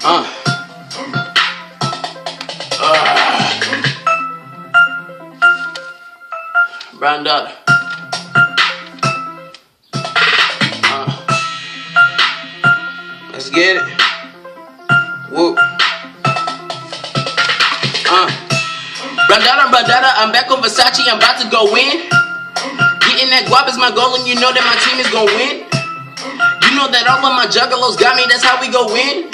Brown Daughter. Let's get it. Whoop. Brown Daughter, I'm back on Versace, I'm about to go in. Getting that guap is my goal, and you know that my team is gonna win. You know that all of my juggalos got me, that's how we go win.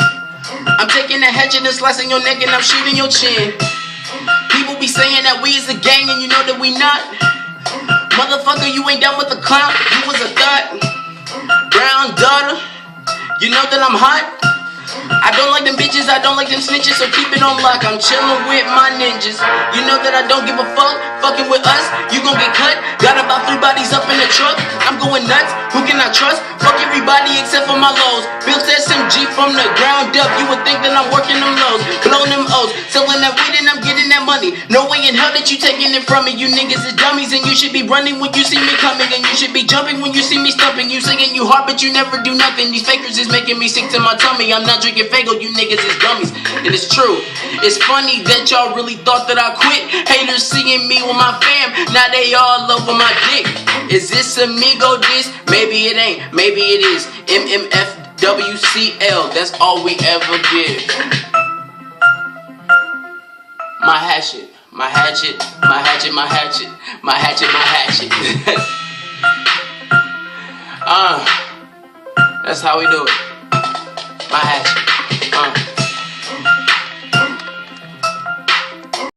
I'm taking that hatchet and slicing your neck and I'm shooting your chin. People be saying that we is a gang and you know that we not. Motherfucker, you ain't down with the clown, you was a thot. Brown Daughter, you know that I'm hot. I don't like them bitches, I don't like them snitches, so keep it on lock. I'm chillin' with my ninjas. You know that I don't give a fuck, fucking with us, you gon' get cut. Got about 3 bodies up in the truck, I'm going nuts, who can I trust? Fuck everybody except for my lows. Built SMG from the ground up, you would think that I'm working them lows. Blowing them O's, selling that weed and I'm getting that money. No way in hell that you taking it from me. You niggas is dummies and you should be running when you see me coming. And you should be jumping when you see me stumping. You singing you hard but you never do nothing. These fakers is making me sick to my tummy. I'm not drinking Fago, you niggas is dummies. And it's true, it's funny that y'all really thought that I quit. Haters seeing me with my fam, now they all over my dick. Is this amigo diss? Maybe it ain't, maybe it is. MMFWCL, that's all we ever did. My hatchet, my hatchet, my hatchet, my hatchet, my hatchet, my hatchet. That's how we do it. My hatchet.